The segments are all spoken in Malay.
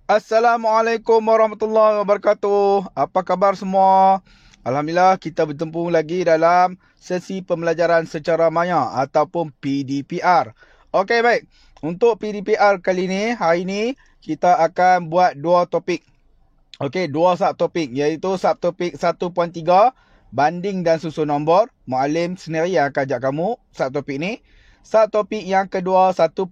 Assalamualaikum warahmatullahi wabarakatuh. Apa khabar semua? Alhamdulillah kita bertemu lagi dalam sesi pembelajaran secara maya ataupun PDPR. Okey, baik. Untuk PDPR kali ini, hari ini kita akan buat dua topik. Okey, dua subtopik, iaitu subtopik 1.3 banding dan susun nombor. Muallim sendiri yang akan ajak kamu subtopik ni. Subtopik yang kedua 1.4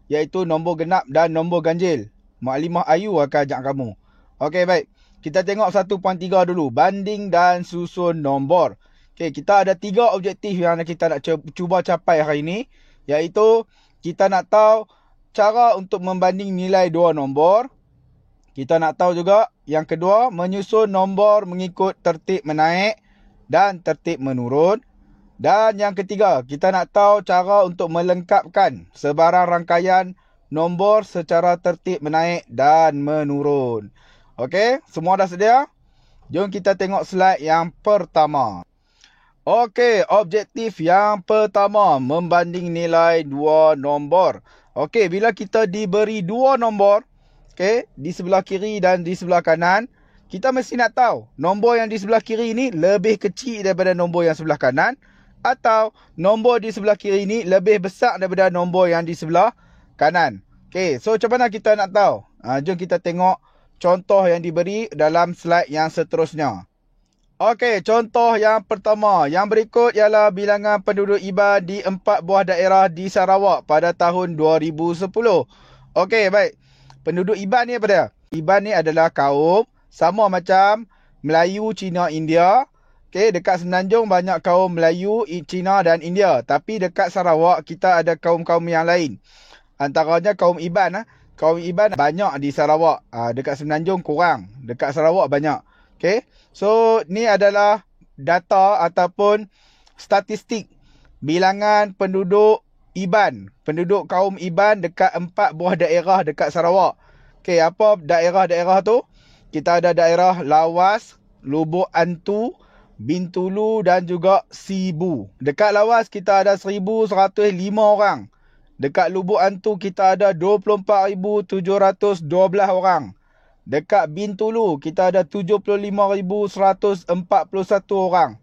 iaitu nombor genap dan nombor ganjil. Muklimah Ayu akan ajak kamu. Okey, baik. Kita tengok 1.3 dulu. Banding dan susun nombor. Okey, kita ada 3 objektif yang kita nak cuba capai hari ini. Iaitu, kita nak tahu cara untuk membanding nilai dua nombor. Kita nak tahu juga, yang kedua, menyusun nombor mengikut tertib menaik dan tertib menurun. Dan yang ketiga, kita nak tahu cara untuk melengkapkan sebarang rangkaian nombor secara tertib menaik dan menurun. Okey, semua dah sedia? Jom kita tengok slide yang pertama. Okey, objektif yang pertama, membanding nilai dua nombor. Okey, bila kita diberi dua nombor, okey, di sebelah kiri dan di sebelah kanan, kita mesti nak tahu nombor yang di sebelah kiri ni lebih kecil daripada nombor yang sebelah kanan, atau nombor di sebelah kiri ni lebih besar daripada nombor yang di sebelah kanan. Okey, so macam mana kita nak tahu? Jom kita tengok contoh yang diberi dalam slide yang seterusnya. Okey, contoh yang pertama. Yang berikut ialah bilangan penduduk Iban di 4 buah daerah di Sarawak pada tahun 2010. Okey, baik. Penduduk Iban ni apa dia? Iban ni adalah kaum sama macam Melayu, Cina, India. Okey, dekat Semenanjung banyak kaum Melayu, Cina dan India. Tapi dekat Sarawak kita ada kaum-kaum yang lain. Antaranya kaum Iban. Kaum Iban banyak di Sarawak. Dekat Semenanjung kurang. Dekat Sarawak banyak. Okay. So, ni adalah data ataupun statistik bilangan penduduk Iban. Penduduk kaum Iban dekat 4 buah daerah dekat Sarawak. Okay, apa daerah-daerah tu? Kita ada daerah Lawas, Lubuk Antu, Bintulu dan juga Sibu. Dekat Lawas kita ada 1,105 orang. Dekat Lubuk Antu kita ada 24,712 orang. Dekat Bintulu kita ada 75,141 orang.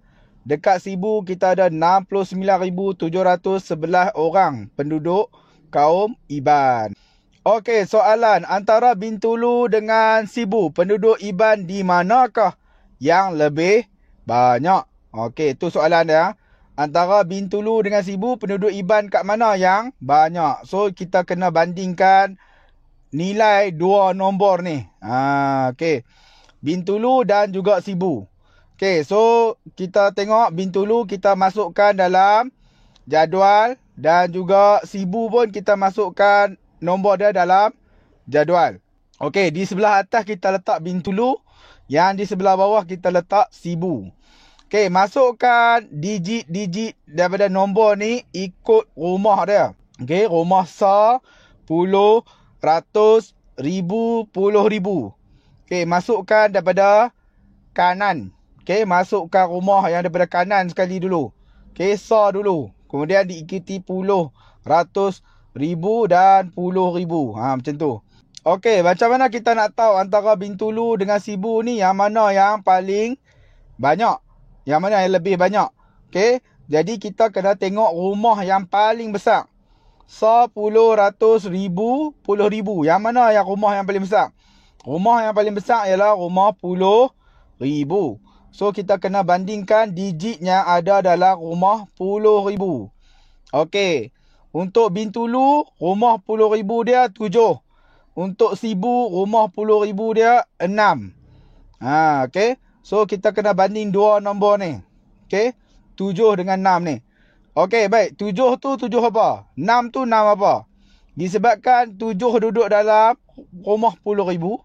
Dekat Sibu kita ada 69,711 orang penduduk kaum Iban. Okey, soalan antara Bintulu dengan Sibu, penduduk Iban di manakah yang lebih banyak? Okey, itu soalan dia. Antara Bintulu dengan Sibu, penduduk Iban kat mana yang banyak? So, kita kena bandingkan nilai dua nombor ni. Okey. Bintulu dan juga Sibu. Okey, so kita tengok Bintulu kita masukkan dalam jadual dan juga Sibu pun kita masukkan nombor dia dalam jadual. Okey, di sebelah atas kita letak Bintulu, yang di sebelah bawah kita letak Sibu. Okey, masukkan digit-digit daripada nombor ni ikut rumah dia. Okey, rumah sa, puluh, ratus, ribu, puluh ribu. Okey, masukkan daripada kanan. Okey, masukkan rumah yang daripada kanan sekali dulu. Okey, sa dulu. Kemudian diikuti puluh, ratus, ribu dan puluh ribu. Macam tu. Okey, macam mana kita nak tahu antara Bintulu dengan Sibu ni yang mana yang paling banyak? Yang mana yang lebih banyak? Okey, jadi kita kena tengok rumah yang paling besar. 10, ratus, ribu, puluh ribu. Yang mana yang rumah yang paling besar? Rumah yang paling besar ialah rumah puluh ribu. So, kita kena bandingkan digit yang ada dalam rumah puluh ribu. Okey, untuk Bintulu, rumah puluh ribu dia 7. Untuk Sibu, rumah puluh ribu dia 6. Okey. So, kita kena banding dua nombor ni. Okey. 7 dengan 6 ni. Okey, baik. 7 tu 7 apa? 6 tu 6 apa? Disebabkan 7 duduk dalam rumah puluh ribu.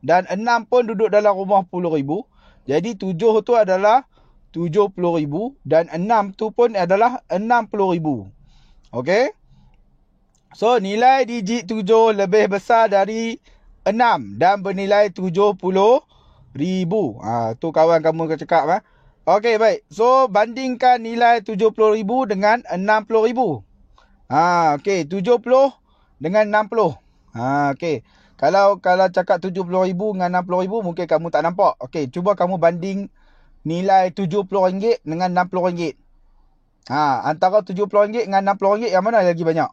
Dan 6 pun duduk dalam rumah puluh ribu. Jadi, 7 tu adalah 70 ribu. Dan 6 tu pun adalah 60 ribu. Okey. So, nilai digit 7 lebih besar dari 6. Dan bernilai 70 ribu. Tu kawan kamu cakap. Okey, baik. So, bandingkan nilai 70,000 dengan 60,000. Okey, 70 dengan 60. Okey. Kalau cakap 70,000 dengan 60,000 mungkin kamu tak nampak. Okey, cuba kamu banding nilai RM70 dengan RM60. Antara RM70 dengan RM60 yang mana lagi banyak?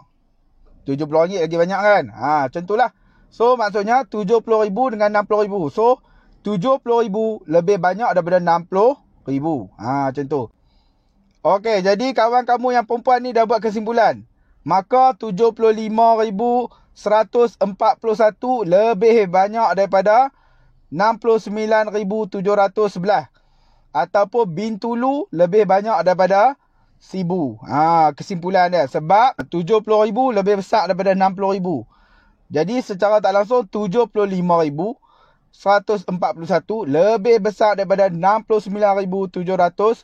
RM70 lagi banyak kan? Macam itulah. So, maksudnya RM70,000 dengan RM60,000. So, RM70,000 lebih banyak daripada RM60,000. Macam tu. Okey, jadi kawan kamu yang perempuan ni dah buat kesimpulan. Maka 75,141 lebih banyak daripada 69,711. Ataupun Bintulu lebih banyak daripada 1,000. Kesimpulan dia. Sebab 70,000 lebih besar daripada 60,000. Jadi secara tak langsung 75,141 lebih besar daripada 69,711.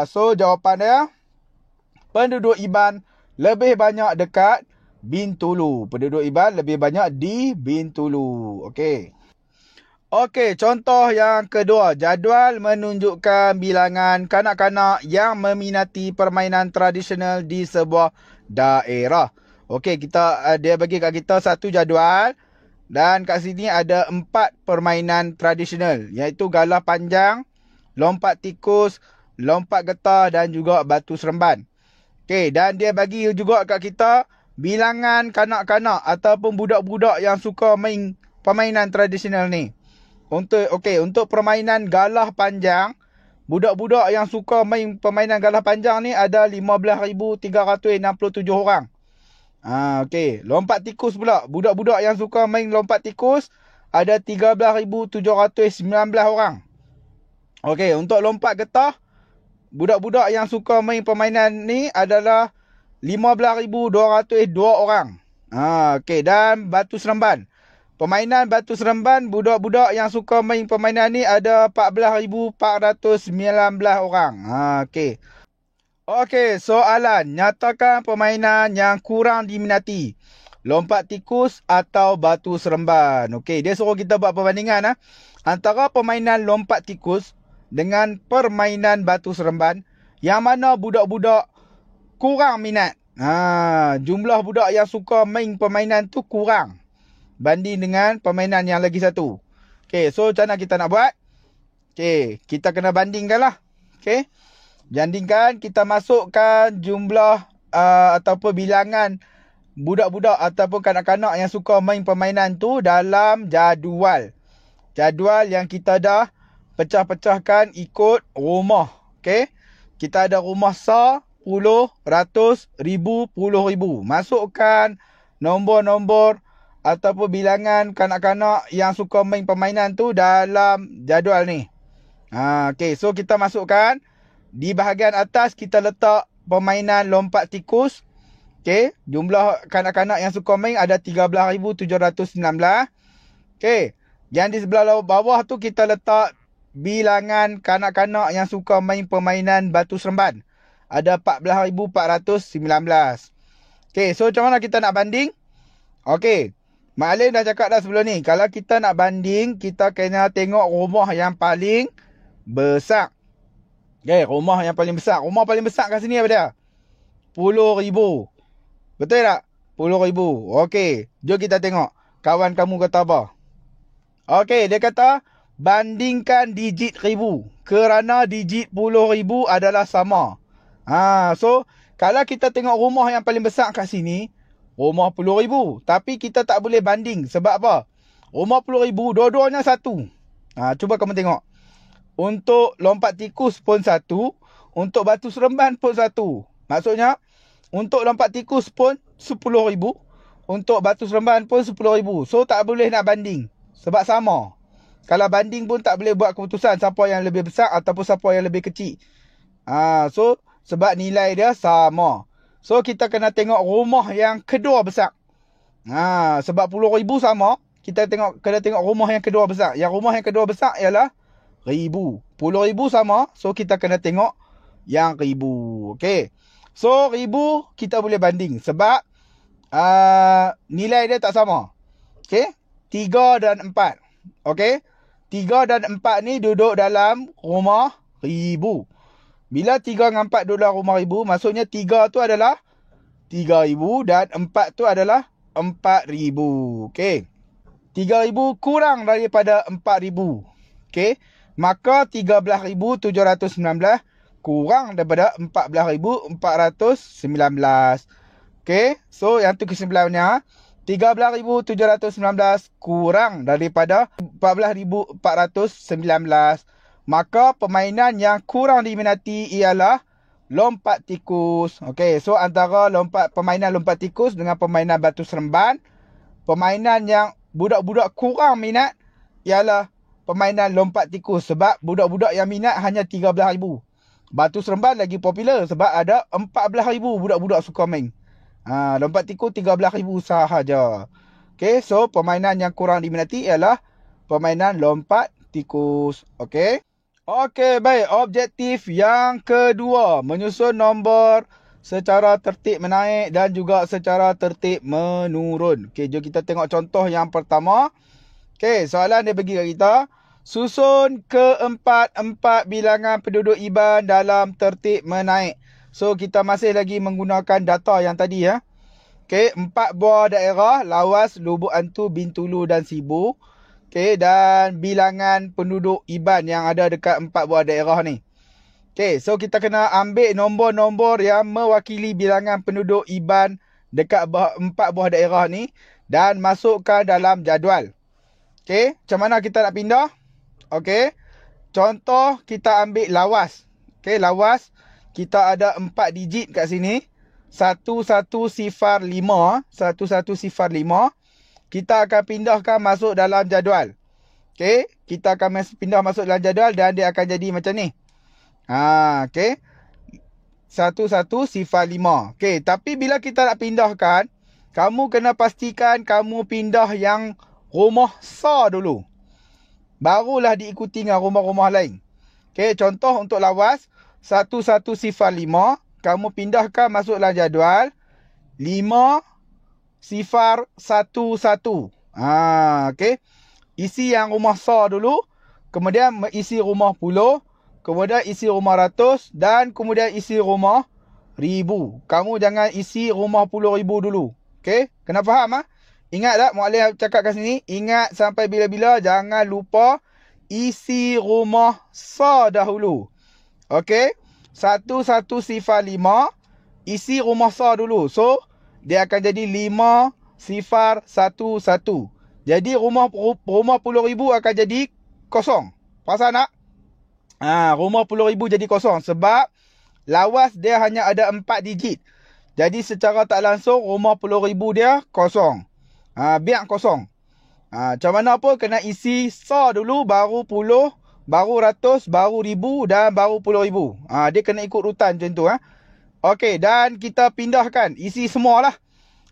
So jawapan dia, penduduk Iban lebih banyak dekat Bintulu. Penduduk Iban lebih banyak di Bintulu. Okey, contoh yang kedua. Jadual menunjukkan bilangan kanak-kanak yang meminati permainan tradisional di sebuah daerah. Okey, dia bagi kat kita satu jadual. Dan kat sini ada 4 permainan tradisional. Iaitu galah panjang, lompat tikus, lompat getah dan juga batu seremban. Okey, dan dia bagi juga kat kita bilangan kanak-kanak ataupun budak-budak yang suka main permainan tradisional ni. Untuk permainan galah panjang, budak-budak yang suka main permainan galah panjang ni ada 15,367 orang. Lompat tikus pula, budak-budak yang suka main lompat tikus ada 13,719 orang. Untuk lompat getah, budak-budak yang suka main permainan ni adalah 15,202 orang. Dan batu seremban. Permainan batu seremban, budak-budak yang suka main permainan ni ada 14,419 orang. Soalan. Nyatakan permainan yang kurang diminati. Lompat tikus atau batu seremban. Dia suruh kita buat perbandingan antara permainan lompat tikus dengan permainan batu seremban. Yang mana budak-budak kurang minat. Jumlah budak yang suka main permainan tu kurang banding dengan permainan yang lagi satu. So macam mana kita nak buat? Kita kena bandingkan lah. Bandingkan, kita masukkan jumlah ataupun bilangan budak-budak ataupun kanak-kanak yang suka main permainan tu dalam jadual. Jadual yang kita dah pecah-pecahkan ikut rumah. Kita ada rumah sah, puluh, ratus, ribu, puluh ribu. Masukkan nombor-nombor ataupun bilangan kanak-kanak yang suka main permainan tu dalam jadual ni. So kita masukkan. Di bahagian atas kita letak permainan lompat tikus. Jumlah kanak-kanak yang suka main ada 13,719. Yang di sebelah bawah tu kita letak bilangan kanak-kanak yang suka main permainan batu seremban. Ada 14,419. So macam mana kita nak banding? Mak Alin dah cakap dah sebelum ni. Kalau kita nak banding, kita kena tengok rumah yang paling besar. Rumah yang paling besar. Rumah paling besar kat sini apa dia? 10,000. Betul tak? 10,000. Jom kita tengok. Kawan kamu kata apa? Dia kata bandingkan digit ribu. Kerana digit 10,000 adalah sama. So, kalau kita tengok rumah yang paling besar kat sini, rumah 10,000. Tapi kita tak boleh banding. Sebab apa? Rumah 10,000, dua-duanya satu. Cuba kamu tengok. Untuk lompat tikus pun satu. Untuk batu seremban pun satu. Maksudnya, untuk lompat tikus pun 10,000. Untuk batu seremban pun 10,000. So, tak boleh nak banding. Sebab sama. Kalau banding pun tak boleh buat keputusan siapa yang lebih besar ataupun siapa yang lebih kecil. So, sebab nilai dia sama. So, kita kena tengok rumah yang kedua besar. Sebab 10,000 sama. Kita kena tengok rumah yang kedua besar. Yang rumah yang kedua besar ialah 1,000. 10,000 sama. So, kita kena tengok yang 1,000. So, 1,000 kita boleh banding. Sebab nilai dia tak sama. 3 dan 4. 3 dan 4 ni duduk dalam rumah 1,000. Bila 3 dengan 4 duduk dalam rumah 1,000, maksudnya 3 tu adalah 3,000 dan 4 tu adalah 4,000. Okey. 3,000 kurang daripada 4,000. Okey. Maka 13,719 kurang daripada 14,419. Okey. So yang tu kesimpulannya. 13,719 kurang daripada 14,419. Maka permainan yang kurang diminati ialah lompat tikus. Okey, so antara permainan lompat tikus dengan permainan batu seremban, permainan yang budak-budak kurang minat ialah permainan lompat tikus sebab budak-budak yang minat hanya 13,000. Batu seremban lagi popular sebab ada 14,000 budak-budak suka main. Lompat tikus 13,000 sahaja. Okey, so permainan yang kurang diminati ialah permainan lompat tikus. Okey. Okey, baik. Objektif yang kedua, menyusun nombor secara tertib menaik dan juga secara tertib menurun. Okey, jom kita tengok contoh yang pertama. Okey, soalan dia bagi kat kita, susun keempat-empat bilangan penduduk Iban dalam tertib menaik. So, kita masih lagi menggunakan data yang tadi ya. Okey, 4 buah daerah, Lawas, Lubuk Antu, Bintulu dan Sibu. Okey, dan bilangan penduduk Iban yang ada dekat 4 buah daerah ni. Okey, so kita kena ambil nombor-nombor yang mewakili bilangan penduduk Iban dekat 4 buah daerah ni dan masukkan dalam jadual. Okey, macam mana kita nak pindah? Okey, contoh kita ambil Lawas. Okey, Lawas kita ada 4 digit kat sini. 1105. 1105. Kita akan pindahkan masuk dalam jadual. Okey, kita akan pindah masuk dalam jadual dan dia akan jadi macam ni. Okey. 1105. Okey, tapi bila kita nak pindahkan, kamu kena pastikan kamu pindah yang rumah sa dulu. Barulah diikuti dengan rumah-rumah lain. Okey, contoh untuk Lawas 1105, kamu pindahkan masuk dalam jadual 5011. Okey. Isi yang rumah sa dulu, kemudian isi rumah puluh, kemudian isi rumah ratus dan kemudian isi rumah ribu. Kamu jangan isi rumah puluh ribu dulu. Okey? Kena faham ah? Ingat tak muallim cakap kat sini? Ingat sampai bila-bila jangan lupa isi rumah sa dahulu. Okey? 1105 isi rumah sa dulu. So dia akan jadi 5011. Jadi rumah 10,000 akan jadi kosong. Perasan tak? Rumah 10,000 jadi kosong. Sebab Lawas dia hanya ada 4 digit. Jadi secara tak langsung rumah 10,000 dia kosong. Biar kosong. Macam mana pun kena isi sa dulu, baru puluh, baru ratus, baru ribu dan baru 10,000. Dia kena ikut rutan macam tu. Okey, dan kita pindahkan isi semualah.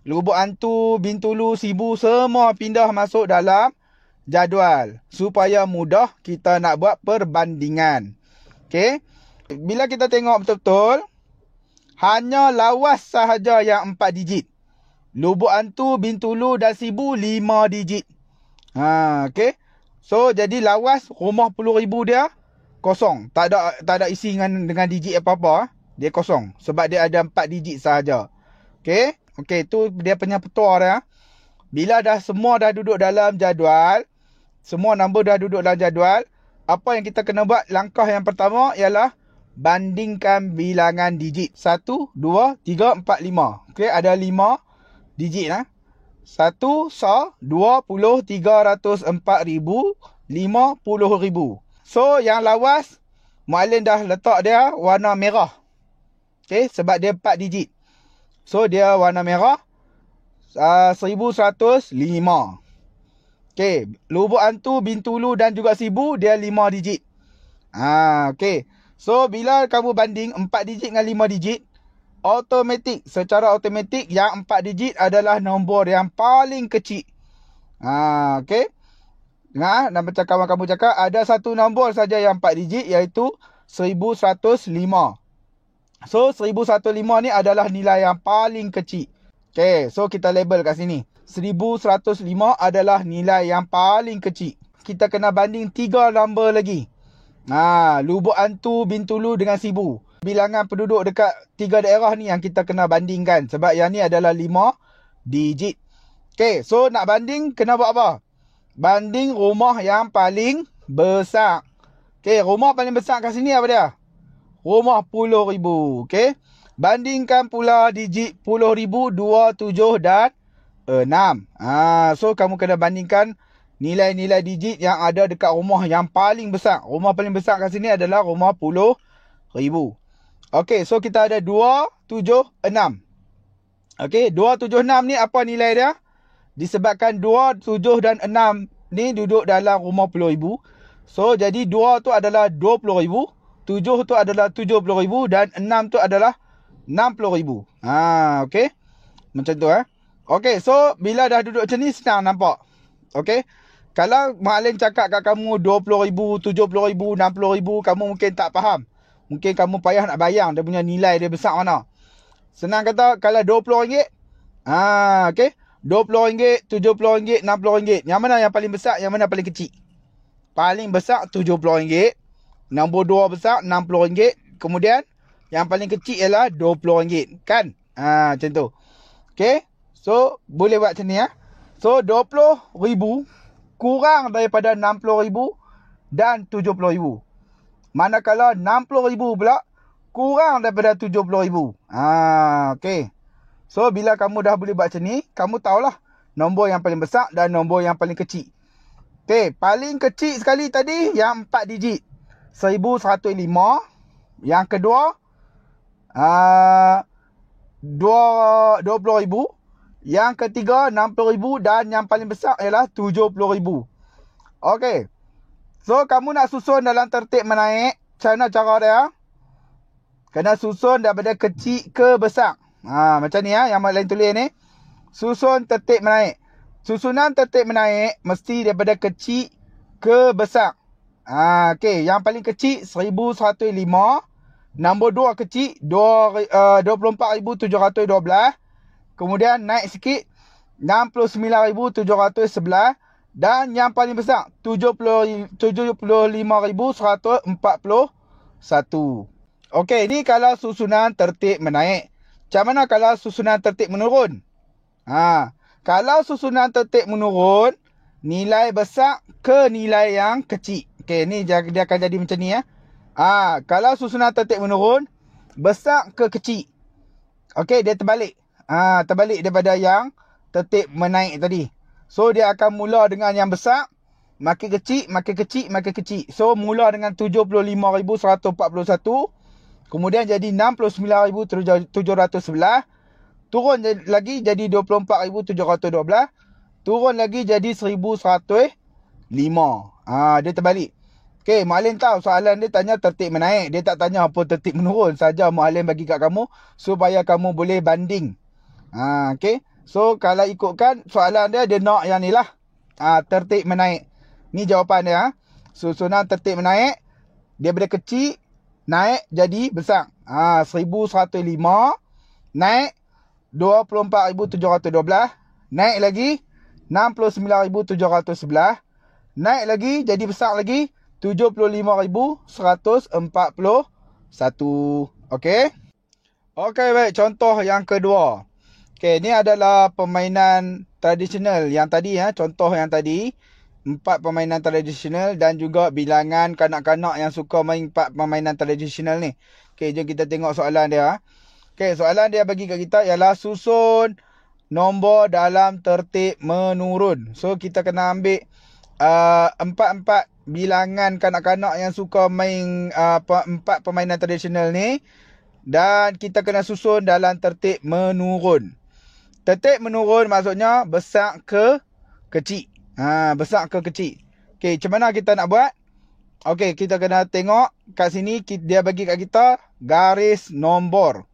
Lubuk Antu, Bintulu, Sibu semua pindah masuk dalam jadual supaya mudah kita nak buat perbandingan. Okey. Bila kita tengok betul-betul, hanya Lawas sahaja yang 4 digit. Lubuk Antu, Bintulu dan Sibu 5 digit. Okey. So jadi Lawas rumah 10,000 dia kosong. Tak ada isi dengan digit apa-apa. Dia kosong sebab dia ada 4 digit sahaja. Okey. Okey, tu dia punya petua dia. Bila semua dah duduk dalam jadual, semua nombor dah duduk dalam jadual, apa yang kita kena buat? Langkah yang pertama ialah bandingkan bilangan digit. 1, 2, 3, 4, 5. Okey, ada 5 digit 1 sa 20, 300, 4,000, 50,000. So yang Lawas muallim dah letak dia warna merah. Okey, sebab dia 4 digit. So dia warna merah 1105. Okey, Lubuk Antu, Bintulu dan juga Sibu dia 5 digit. Okey. So bila kamu banding 4 digit dengan 5 digit, secara automatik yang 4 digit adalah nombor yang paling kecil. Okey. Dengar, dan macam kawan-kamu cakap, ada satu nombor saja yang 4 digit iaitu 1105. So 1105 ni adalah nilai yang paling kecil. Okey, so kita label kat sini. 1105 adalah nilai yang paling kecil. Kita kena banding 3 nombor lagi. Lubuk Antu, Bintulu dengan Sibu. Bilangan penduduk dekat 3 daerah ni yang kita kena bandingkan. Sebab yang ni adalah 5 digit. Okay, so nak banding kena buat apa? Banding rumah yang paling besar. Okay, rumah paling besar kat sini apa dia? Rumah 10,000. Okay. Bandingkan pula digit 10,000, 2, 7 dan 6. So kamu kena bandingkan nilai-nilai digit yang ada dekat rumah yang paling besar. Rumah paling besar kat sini adalah rumah 10,000. Okay, so kita ada 2, 7, 6. Okay, 2, 7, 6 ni apa nilai dia? Disebabkan 2, 7 dan 6 ni duduk dalam rumah 10,000. So, jadi 2 tu adalah 20,000. 7 tu adalah 70,000. Dan 6 tu adalah 60,000. Okay. Macam tu Okay, so bila dah duduk macam ni senang nampak. Okay. Kalau Mak Alin cakap kat kamu 20,000, 70,000, 60,000, kamu mungkin tak faham. Mungkin kamu payah nak bayang dia punya nilai dia besar mana. Senang kata kalau RM20. Okay. RM20, RM70, RM60. Yang mana yang paling besar, yang mana paling kecil? Paling besar RM70. Nombor 2 besar RM60. Kemudian yang paling kecil ialah RM20. Kan? Macam tu. Okay. So boleh buat macam ni So 20,000 kurang daripada 60,000 dan 70,000. Manakala 60,000 pula kurang daripada 70,000. Okay. So, bila kamu dah boleh buat macam ni, kamu tahulah nombor yang paling besar dan nombor yang paling kecil. Okay, paling kecil sekali tadi yang 4 digit. 1,105. Yang kedua, 20,000. Yang ketiga, 60,000. Dan yang paling besar ialah 70,000. Okay. So, kamu nak susun dalam tertib menaik. Macam mana cara dia? Kena susun daripada kecil ke besar. Macam ni yang Mak Alin tulis ni. Susun tertib menaik. Susunan tertib menaik mesti daripada kecil ke besar. Okay, yang paling kecil 1,105. Nombor 2 kecil 24,712. Kemudian naik sikit 69,711. Dan yang paling besar 75,141. Okay, ni kalau susunan tertib menaik. Macam mana kalau susunan tertib menurun? Kalau susunan tertib menurun, nilai besar ke nilai yang kecil. Okey, ni dia akan jadi macam ni Kalau susunan tertib menurun, besar ke kecil. Okey, dia terbalik. Terbalik daripada yang tertib menaik tadi. So dia akan mula dengan yang besar, makin kecil, makin kecil, makin kecil. So mula dengan 75,141. Kemudian jadi 69,711. Turun lagi jadi 24,712. Turun lagi jadi 1,105. Dia terbalik. Okay, Mak Alin tahu soalan dia tanya tertib menaik. Dia tak tanya apa tertib menurun. Saja Mak Alin bagi kat kamu supaya kamu boleh banding. Okay. So, kalau ikutkan soalan dia nak yang ni lah. Tertib menaik. Ni jawapan dia. Susunan tertib menaik. Dia daripada kecil naik jadi besar. 1,105. Naik 24,712. Naik lagi 69,711. Naik lagi jadi besar lagi 75,141. Okey. Okey, baik. Contoh yang kedua. Okey, ni adalah permainan tradisional yang tadi contoh yang tadi. 4 permainan tradisional dan juga bilangan kanak-kanak yang suka main 4 permainan tradisional ni. Okey, jom kita tengok soalan dia. Okey, soalan dia bagi kat kita ialah susun nombor dalam tertib menurun. So, kita kena ambil 4 bilangan kanak-kanak yang suka main 4 permainan tradisional ni. Dan kita kena susun dalam tertib menurun. Tertib menurun maksudnya besar ke kecil. Besar ke kecil. Okey, macam mana kita nak buat? Okey, kita kena tengok kat sini dia bagi kat kita garis nombor.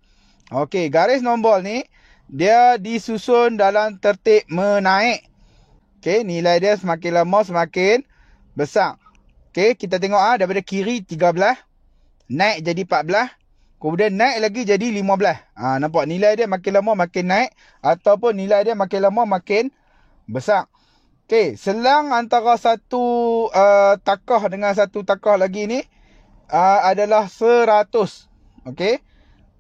Okey, garis nombor ni dia disusun dalam tertib menaik. Okey, nilai dia semakin lama semakin besar. Okey, kita tengok daripada kiri 13 naik jadi 14. Kemudian naik lagi jadi 15. Nampak nilai dia makin lama makin naik ataupun nilai dia makin lama makin besar. Okey, selang antara satu takah dengan satu takah lagi ni adalah 100. Okey.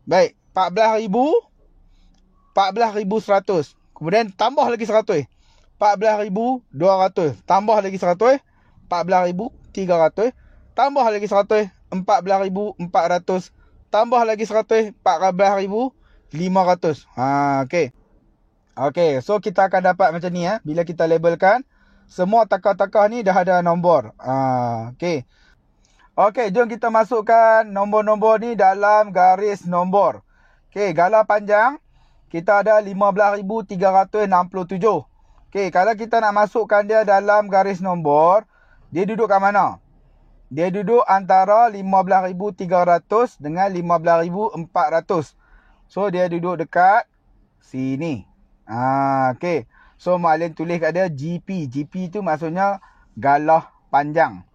Baik, 14,100. Kemudian tambah lagi 100. 14,200. Tambah lagi 100. 14,300. Tambah lagi 100. 14,400. Tambah lagi 100. 14,500. Okey. Okey, so kita akan dapat macam ni ya. Bila kita labelkan, semua takah-takah ni dah ada nombor. Okey. Okey, jom kita masukkan nombor-nombor ni dalam garis nombor. Okey, galah panjang kita ada 15,367. Okey, kalau kita nak masukkan dia dalam garis nombor, dia duduk kat mana? Dia duduk antara 15,300 dengan 15,400. So dia duduk dekat sini. Okey. So Mak Alin tulis kat dia GP. GP tu maksudnya galah panjang.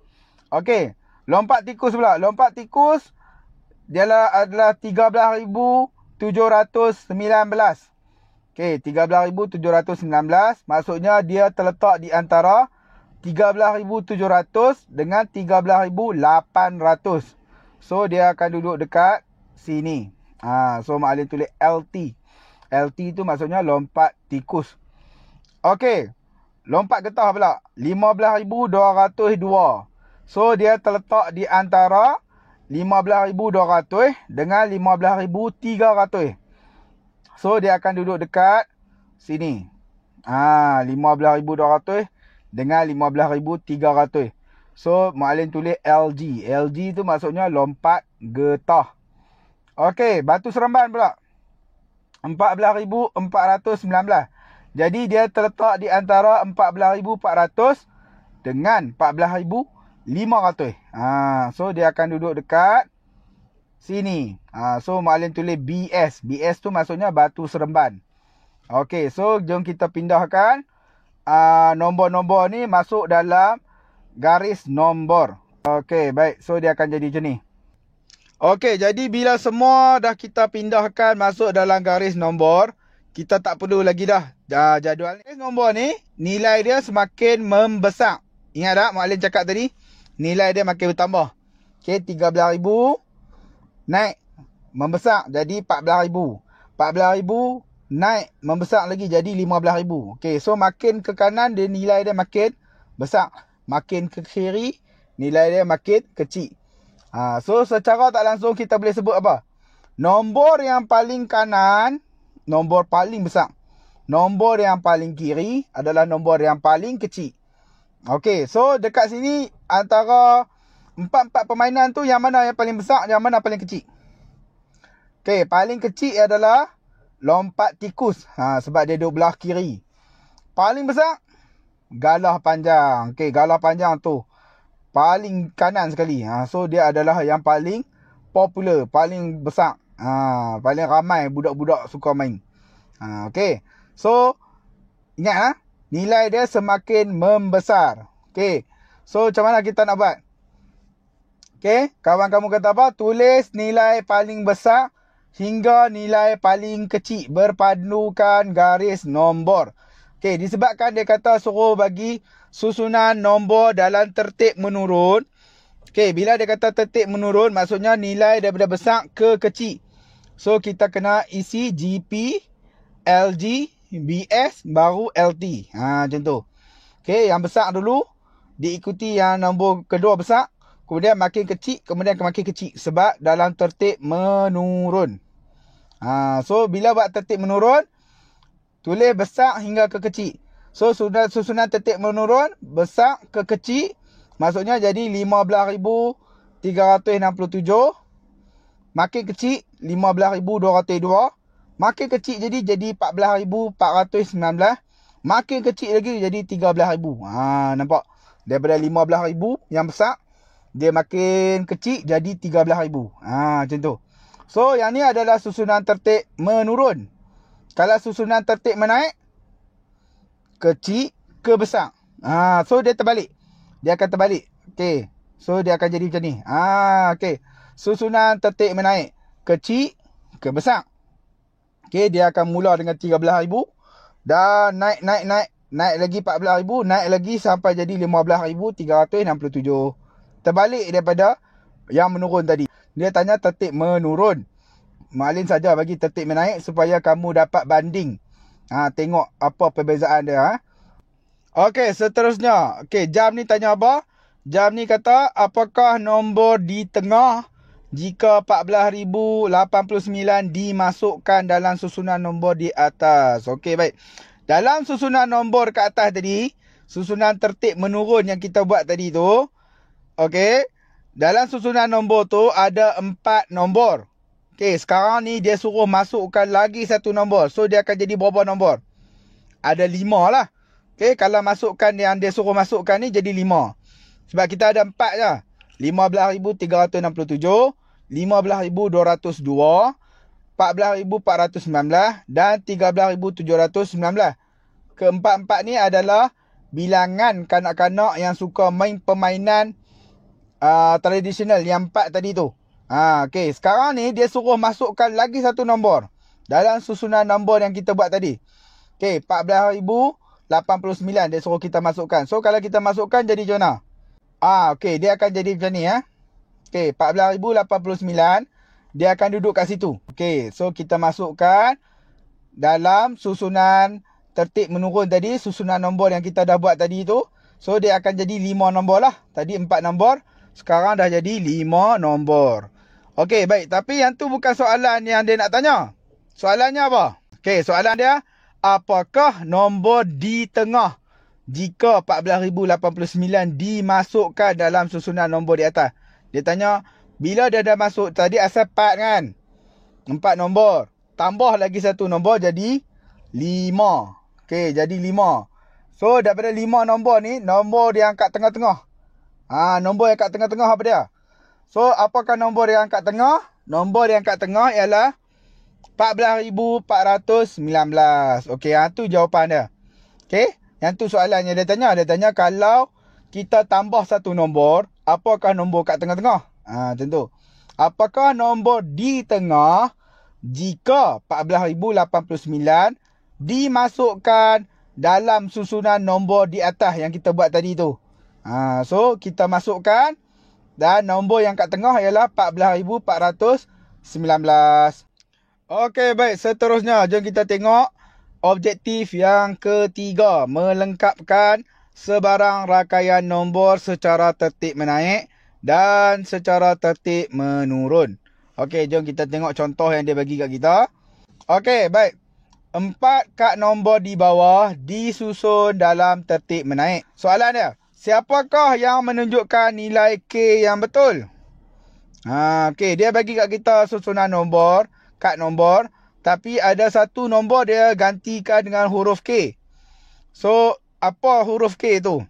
Okey. Lompat tikus pula. Lompat tikus dia adalah 13,719. Okey, 13,719 maksudnya dia terletak di antara 13,700 dengan 13,800. So dia akan duduk dekat sini. So Mak Alin tulis LT. LT tu maksudnya lompat tikus. Okey. Lompat getah pula. 15,202. So dia terletak di antara 15,200 dengan 15,300. So dia akan duduk dekat sini. 15,200 dengan 15,300. So Mak Alin tulis LG. LG tu maksudnya lompat getah. Okey, Batu Seremban pula. 14,419. Jadi dia terletak di antara 14,400 dengan 14,500. So dia akan duduk dekat sini. So Mak Alin tulis BS. BS tu maksudnya Batu Seremban. Okey, so jom kita pindahkan nombor-nombor ni masuk dalam garis nombor. Okey, baik. So dia akan jadi macam ni. Okey, jadi bila semua dah kita pindahkan masuk dalam garis nombor, kita tak perlu lagi dah jadual ni. Garis nombor ni nilai dia semakin membesar. Ingat tak Mak Alin cakap tadi? Nilai dia makin bertambah. Okey, 13,000 naik membesar jadi 14,000. 14,000 naik membesar lagi jadi 15,000. Okey, so makin ke kanan dia nilai dia makin besar. Makin ke kiri nilai dia makin kecil. So secara tak langsung kita boleh sebut apa? Nombor yang paling kanan nombor paling besar. Nombor yang paling kiri adalah nombor yang paling kecil. Okey, so dekat sini antara empat permainan tu yang mana yang paling besar, yang mana paling kecil? Okey, paling kecil adalah lompat tikus. Sebab dia duduk belah kiri. Paling besar galah panjang. Okey, galah panjang tu paling kanan sekali. So dia adalah yang paling popular, paling besar. Paling ramai budak-budak suka main. Okey. So ingat nilai dia semakin membesar. Okey. So macam mana kita nak buat? Okey, kawan kamu kata apa? Tulis nilai paling besar hingga nilai paling kecil berpandukan garis nombor. Okey, disebabkan dia kata suruh bagi susunan nombor dalam tertib menurun. Okey, bila dia kata tertib menurun maksudnya nilai daripada besar ke kecil. So kita kena isi GP, LG, BS baru LT. Macam tu. Okey, yang besar dulu diikuti yang nombor kedua besar, kemudian makin kecil, kemudian makin kecil sebab dalam tertib menurun. So bila buat tertib menurun, tulis besar hingga ke kecil. So susunan tertib menurun besar ke kecil maksudnya jadi 15,367. Makin kecil 15,202. Makin kecil jadi 14,419. Makin kecil lagi jadi 13,000. Nampak? Daripada 15,000 yang besar, dia makin kecil jadi 13,000. Macam tu. So yang ni adalah susunan tertib menurun. Kalau susunan tertib menaik, kecil ke besar. So dia terbalik. Dia akan terbalik. Okey. So dia akan jadi macam ni. Okey. Susunan tertib menaik, kecil ke besar. Okey, dia akan mula dengan 13,000 dan naik lagi 14,000, naik lagi sampai jadi 15,367. Terbalik daripada yang menurun tadi. Dia tanya tertib menurun. Mak Alin saja bagi tertib menaik supaya kamu dapat banding Tengok apa perbezaan dia. Okey, seterusnya. Okey, jam ni tanya apa? Jam ni kata, apakah nombor di tengah jika 14,089 dimasukkan dalam susunan nombor di atas? Okey, baik. Dalam susunan nombor ke atas tadi, susunan tertib menurun yang kita buat tadi tu, okey, dalam susunan nombor tu ada 4 nombor. Okey, sekarang ni dia suruh masukkan lagi satu nombor. So, dia akan jadi berapa nombor? Ada 5 lah. Okey, kalau masukkan yang dia suruh masukkan ni jadi 5. Sebab kita ada 4 je. 15,367, 15,202, 14,419 dan 13,719. Keempat-empat ni adalah bilangan kanak-kanak yang suka main permainan tradisional yang 4 tadi tu. Okey, sekarang ni dia suruh masukkan lagi satu nombor dalam susunan nombor yang kita buat tadi. Okey, 14,089 dia suruh kita masukkan. So kalau kita masukkan jadi macam mana? Okey, dia akan jadi macam ni ya. Okey, 14,089 dia akan duduk kat situ. Okey, so kita masukkan dalam susunan tertib menurun tadi, susunan nombor yang kita dah buat tadi tu. So dia akan jadi 5 nombor lah. Tadi 4 nombor, sekarang dah jadi 5 nombor. Okey, baik. Tapi yang tu bukan soalan yang dia nak tanya. Soalannya apa? Okey, soalan dia, apakah nombor di tengah jika 14,089 dimasukkan dalam susunan nombor di atas? Dia tanya, bila dia dah masuk tadi asal 4 kan? 4 nombor. Tambah lagi satu nombor jadi 5. Okey, jadi 5. So, daripada 5 nombor ni, nombor yang kat tengah-tengah. Nombor yang kat tengah-tengah apa dia? So, apakah nombor yang kat tengah? Nombor yang kat tengah ialah 14,419. Okey, yang tu jawapan dia. Okey, yang tu soalannya dia tanya. Dia tanya kalau kita tambah satu nombor, apakah nombor kat tengah-tengah? Macam tu. Apakah nombor di tengah jika 14,089 dimasukkan dalam susunan nombor di atas yang kita buat tadi tu? So, kita masukkan dan nombor yang kat tengah ialah 14,419. Okey, baik. Seterusnya, jom kita tengok objektif yang ketiga. Melengkapkan sebarang rangkaian nombor secara tertib menaik dan secara tertib menurun. Okey, jom kita tengok contoh yang dia bagi kat kita. Okey, baik. 4 kad nombor di bawah disusun dalam tertib menaik. Soalan dia, siapakah yang menunjukkan nilai K yang betul? Okey, dia bagi kat kita susunan nombor, kad nombor, tapi ada satu nombor dia gantikan dengan huruf K. So, apa huruf K tu?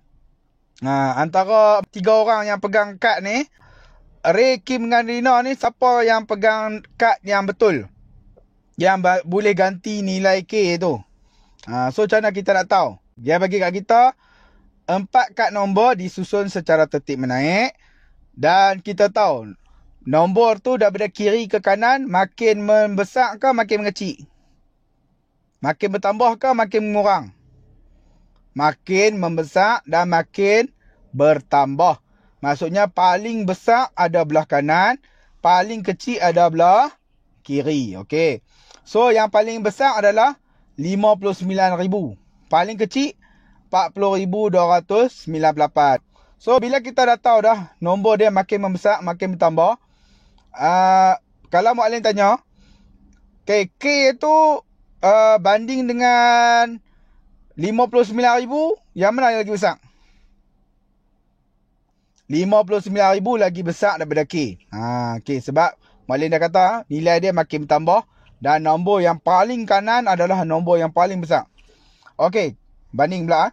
Antara 3 orang yang pegang kad ni, Ray, Kim dengan Rina ni, siapa yang pegang kad yang betul? Yang boleh ganti nilai K tu. So, macam mana kita nak tahu? Dia bagi kat kita 4 kad nombor disusun secara tertib menaik. Dan kita tahu nombor tu daripada kiri ke kanan makin membesar ke makin mengecil? Makin bertambah ke makin mengurang? Makin membesar dan makin bertambah. Maksudnya paling besar ada belah kanan, paling kecil ada belah kiri. Okey. So yang paling besar adalah 59,000. Paling kecil 40,298. So bila kita dah tahu dah nombor dia makin membesar, makin bertambah. Kalau muallim tanya, K tu banding dengan 59,000, yang mana yang lagi besar? 59,000 lagi besar daripada K. Okey, sebab muallim dah kata nilai dia makin bertambah dan nombor yang paling kanan adalah nombor yang paling besar. Okey, banding pula.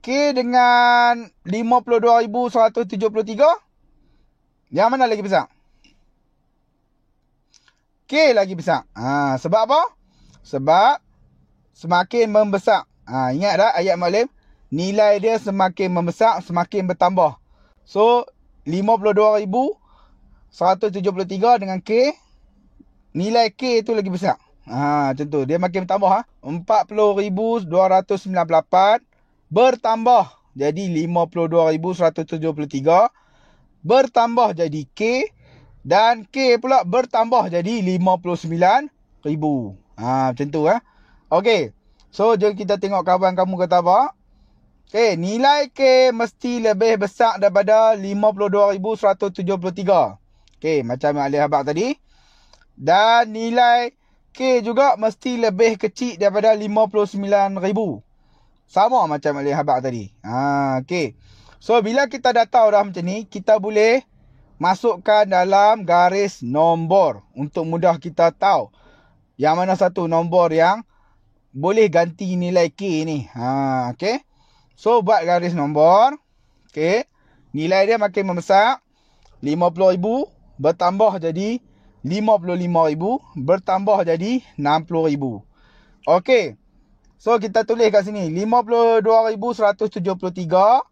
K dengan 52,173, yang mana lagi besar? K lagi besar. Sebab apa? Sebab semakin membesar. Ingat tak ayat muallim? Nilai dia semakin membesar, semakin bertambah. So, 52,173 dengan K, nilai K tu lagi besar. Macam tu. Dia makin bertambah. 40,298 bertambah jadi 52,173. Bertambah jadi K. Dan K pula bertambah jadi 59,000. Macam tu. Okey. So, jom kita tengok kawan kamu kata apa. Okay, nilai K mesti lebih besar daripada 52,173. Okay, macam yang Alif habaq tadi. Dan nilai K juga mesti lebih kecil daripada 59,000. Sama macam Alif habaq tadi. Okay. So, bila kita dah tahu dah macam ni, kita boleh masukkan dalam garis nombor. Untuk mudah kita tahu yang mana satu nombor yang boleh ganti nilai K ni. Okay. So, buat garis nombor. Okay. Nilai dia makin membesar. 50,000 bertambah jadi 55,000 bertambah jadi 60,000. Okay. So, kita tulis kat sini. 52,173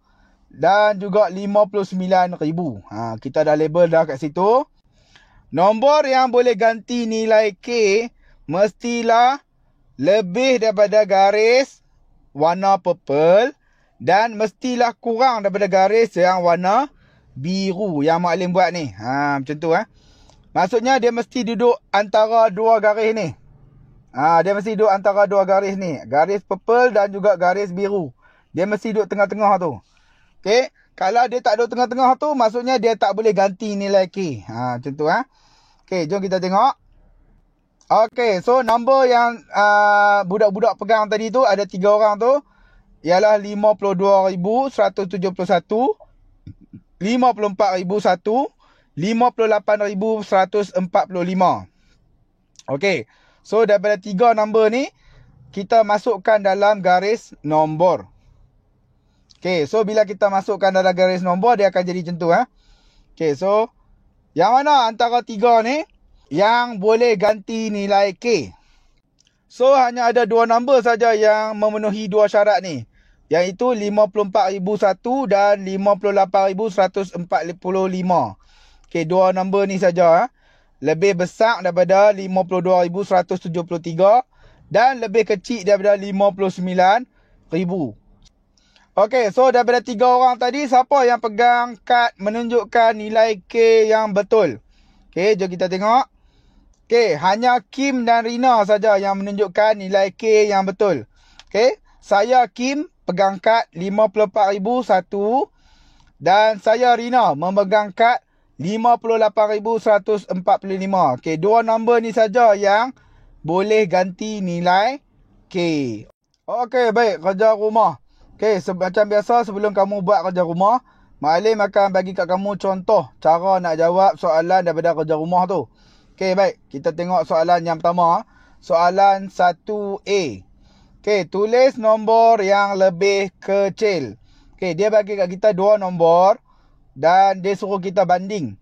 dan juga 59,000. Kita dah label dah kat situ. Nombor yang boleh ganti nilai K mestilah lebih daripada garis warna purple dan mestilah kurang daripada garis yang warna biru yang Mak Lim buat ni. Macam tu. Maksudnya dia mesti duduk antara dua garis ni. Dia mesti duduk antara dua garis ni. Garis purple dan juga garis biru. Dia mesti duduk tengah-tengah tu. Okay. Kalau dia tak duduk tengah-tengah tu, maksudnya dia tak boleh ganti nilai K. Macam tu. Okay, jom kita tengok. Okay, so nombor yang budak-budak pegang tadi tu, ada 3 orang tu. Ialah 52,171, 54,001, 58,145. Okay. So, daripada 3 nombor ni, kita masukkan dalam garis nombor. Okay. So, bila kita masukkan dalam garis nombor, dia akan jadi macam tu. Okay. So, yang mana antara 3 ni yang boleh ganti nilai K? So, hanya ada 2 nombor saja yang memenuhi 2 syarat ni. Iaitu 54,001 dan 58,145. Okay, 2 nombor ni saja. Lebih besar daripada 52,173 dan lebih kecil daripada 59,000. Okay, so daripada 3 orang tadi, siapa yang pegang kad menunjukkan nilai K yang betul? Okay, jom kita tengok. Okay, hanya Kim dan Rina saja yang menunjukkan nilai K yang betul. Okay, saya Kim pegang kad 54,001 dan saya Rina memegang kad 58,145. Okey, 2 nombor ni saja yang boleh ganti nilai K. Okey, baik, kerja rumah. Okey, macam biasa sebelum kamu buat kerja rumah, Mak Lim akan bagi kat kamu contoh cara nak jawab soalan daripada kerja rumah tu. Okey, baik, kita tengok soalan yang pertama. Soalan 1A. Okey, tulis nombor yang lebih kecil. Okey, dia bagi kat kita 2 nombor dan dia suruh kita banding.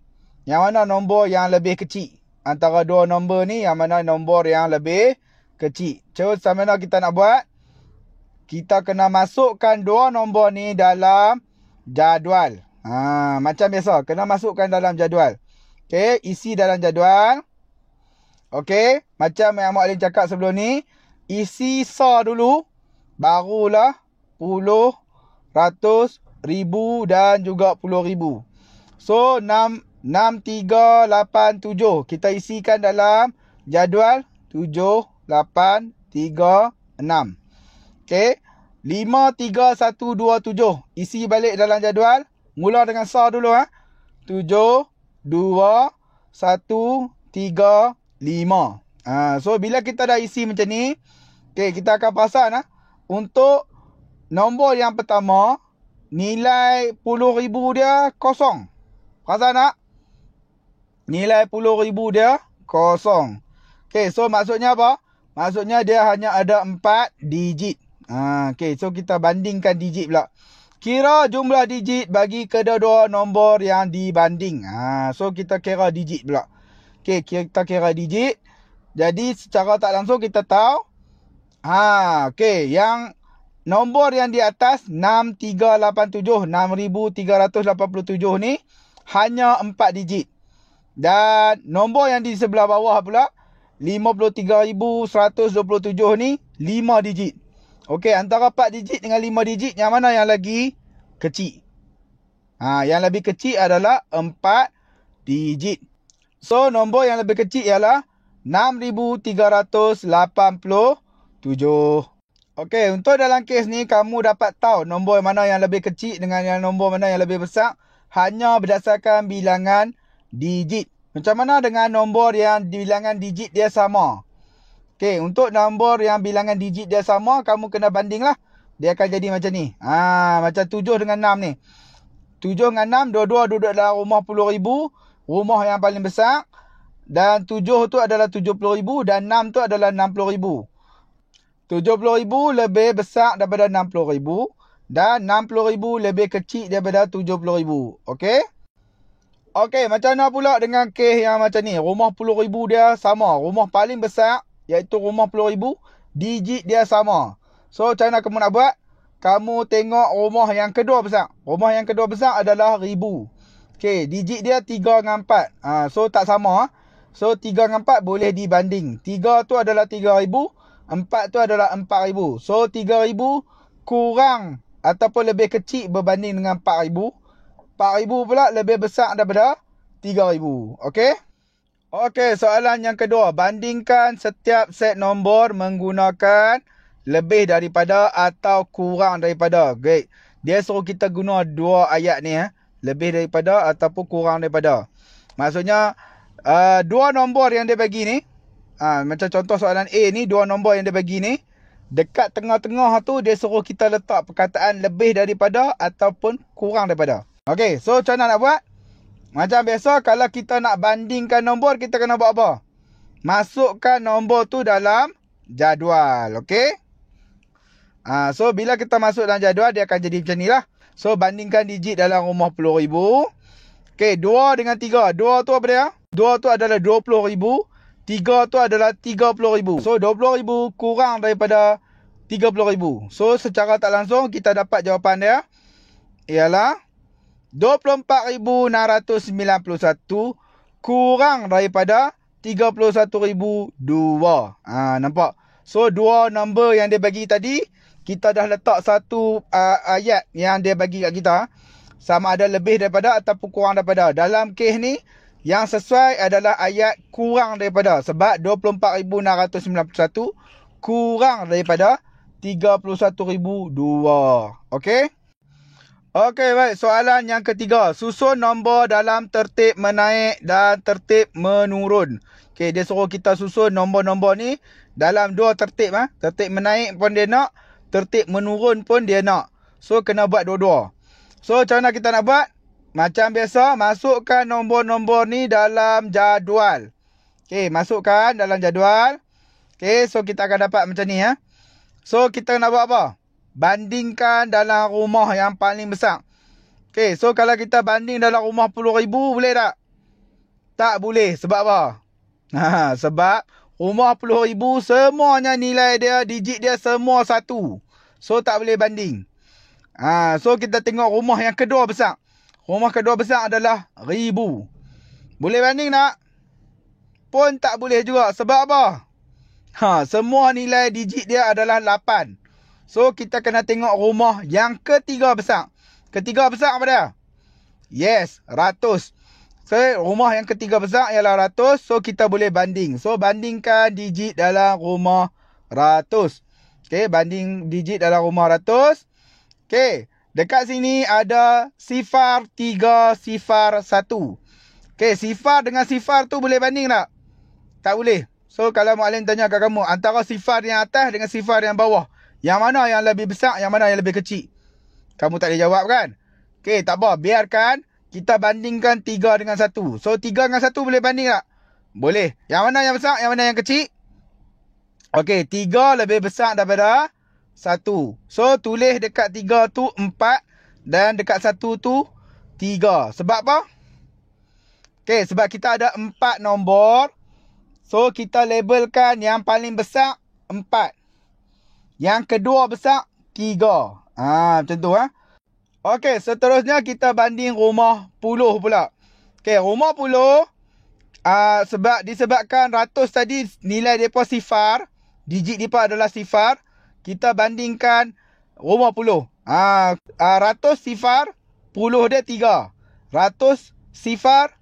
Yang mana nombor yang lebih kecil? Antara 2 nombor ni, yang mana nombor yang lebih kecil? So, macam mana kita nak buat? Kita kena masukkan 2 nombor ni dalam jadual. Macam biasa, kena masukkan dalam jadual. Okey, isi dalam jadual. Okey, macam yang Mak Lim cakap sebelum ni, isi sa dulu, barulah puluh, ratus, ribu dan juga puluh ribu. So, 6,3,8,7. Kita isikan dalam jadual 7, 8, 3, 6. Okey, 5,3,1,2,7. Isi balik dalam jadual. Mula dengan sa dulu. 7, 2, 1, 3, 5. So, bila kita dah isi macam ni, okay, kita akan perasan untuk nombor yang pertama, nilai 10,000 dia kosong. Perasan tak? Nilai 10,000 dia kosong. Okay, so maksudnya apa? Maksudnya dia hanya ada 4 digit. Okay, so kita bandingkan digit pula. Kira jumlah digit bagi kedua-dua nombor yang dibanding. So kita kira digit pula. Okay, kita kira digit. Jadi secara tak langsung kita tahu. Okay, yang nombor yang di atas 6,387, 6,387 ni hanya 4 digit. Dan nombor yang di sebelah bawah pula 53,127 ni 5 digit. Okey, antara 4 digit dengan 5 digit, yang mana yang lagi kecil? Yang lebih kecil adalah 4 digit. So, nombor yang lebih kecil ialah 6,387. Okey, untuk dalam kes ni kamu dapat tahu nombor mana yang lebih kecil dengan yang nombor mana yang lebih besar hanya berdasarkan bilangan digit. Macam mana dengan nombor yang bilangan digit dia sama? Okey, untuk nombor yang bilangan digit dia sama, kamu kena bandinglah. Dia akan jadi macam ni. Macam 7 dengan 6 ni. 7 dengan 6, dua-dua duduk dalam rumah 10,000. Rumah yang paling besar. Dan 7 tu adalah 70,000 dan 6 tu adalah 60,000. 70,000 lebih besar daripada 60,000 dan 60,000 lebih kecil daripada 70,000. Okey? Okey, macam mana pula dengan kes yang macam ni? Rumah 10,000 dia sama. Rumah paling besar iaitu rumah 10,000, digit dia sama. So, macam mana kamu nak buat? Kamu tengok rumah yang kedua besar. Rumah yang kedua besar adalah 1,000. Okey, digit dia 3 dengan 4. So, tak sama. So, 3 dengan 4 boleh dibanding. 3 tu adalah 3,000. 4 tu adalah 4,000. So, 3,000 kurang ataupun lebih kecil berbanding dengan 4,000. 4,000 pula lebih besar daripada 3,000. Okey? Okey, soalan yang kedua. Bandingkan setiap set nombor menggunakan lebih daripada atau kurang daripada. Great. Dia suruh kita guna dua ayat ni. Lebih daripada ataupun kurang daripada. Maksudnya, dua nombor yang dia bagi ni. Macam contoh soalan A ni, dua nombor yang dia bagi ni, dekat tengah-tengah tu dia suruh kita letak perkataan lebih daripada ataupun kurang daripada. Okey, so macam mana nak buat? Macam biasa, kalau kita nak bandingkan nombor, kita kena buat apa? Masukkan nombor tu dalam jadual. Okey? So bila kita masuk dalam jadual, dia akan jadi macam ni lah. So bandingkan digit dalam rumah 10,000. Okey, 2 dengan 3. 2 tu apa dia? 2 tu adalah 20,000. 3 tu adalah 30,000. So, 20,000 kurang daripada 30,000. So, secara tak langsung, kita dapat jawapan dia. Ialah 24,691 kurang daripada 31,002. Nampak? So, dua nombor yang dia bagi tadi, kita dah letak satu ayat yang dia bagi kat kita. Sama ada lebih daripada ataupun kurang daripada. Dalam kes ni, yang sesuai adalah ayat kurang daripada. Sebab 24,691 kurang daripada 31,002. Okey? Okey, baik. Soalan yang ketiga. Susun nombor dalam tertib menaik dan tertib menurun. Okey, dia suruh kita susun nombor-nombor ni dalam dua tertib. Tertib menaik pun dia nak. Tertib menurun pun dia nak. So, kena buat dua-dua. So, macam mana kita nak buat? Macam biasa, masukkan nombor-nombor ni dalam jadual. Okey, masukkan dalam jadual. Okey, so kita akan dapat macam ni. So, kita nak buat apa? Bandingkan dalam rumah yang paling besar. Okey, so kalau kita banding dalam rumah 10,000, boleh tak? Tak boleh. Sebab apa? Sebab rumah 10,000 semuanya nilai dia, digit dia semua satu. So, tak boleh banding. So, kita tengok rumah yang kedua besar. Rumah kedua besar adalah 1,000. Boleh banding tak? Pun tak boleh juga. Sebab apa? Semua nilai digit dia adalah 8. So, kita kena tengok rumah yang ketiga besar. Ketiga besar apa dia? Yes, 100. So, rumah yang ketiga besar ialah 100. So, kita boleh banding. So, bandingkan digit dalam rumah 100. Okay, banding digit dalam rumah 100. Okay. Dekat sini ada sifar 3, sifar 1. Okey, sifar dengan sifar tu boleh banding tak? Tak boleh. So, kalau Muallim tanya kat kamu, antara sifar yang atas dengan sifar yang bawah, yang mana yang lebih besar, yang mana yang lebih kecil? Kamu tak boleh jawab kan? Okey, tak apa. Biarkan kita bandingkan 3 dengan 1. So, 3 dengan 1 boleh banding tak? Boleh. Yang mana yang besar, yang mana yang kecil? Okey, 3 lebih besar daripada 1. So, tulis dekat 3 tu 4 dan dekat 1 tu 3. Sebab apa? Okey, sebab kita ada 4 nombor. So, kita labelkan yang paling besar 4. Yang kedua besar 3. Macam tu. Okey, seterusnya kita banding rumah 10 pula. Okey, rumah 10. Disebabkan 100 tadi nilai depa sifar. Digit depa adalah sifar. Kita bandingkan rumah 10. 100 sifar, 10 dia 3. 100 sifar,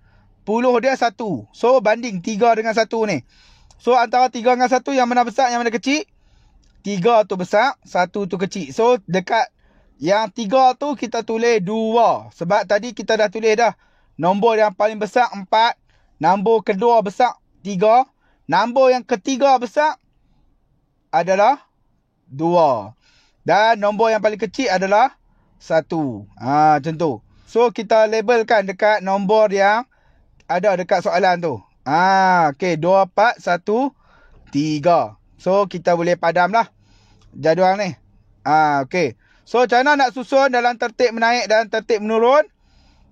10 dia 1. So, banding 3 dengan 1 ni. So, antara 3 dengan 1, yang mana besar, yang mana kecil? 3 tu besar, 1 tu kecil. So dekat yang 3 tu kita tulis 2. Sebab tadi kita dah tulis dah. Nombor yang paling besar 4. Nombor kedua besar 3. Nombor yang ketiga besar adalah 2. Dan nombor yang paling kecil adalah 1. Macam tu. So kita labelkan dekat nombor yang ada dekat soalan tu. Okey, 2, 4, 1, 3. So kita boleh padam lah jadual ni. Okey. So macam mana nak susun dalam tertib menaik dan tertib menurun?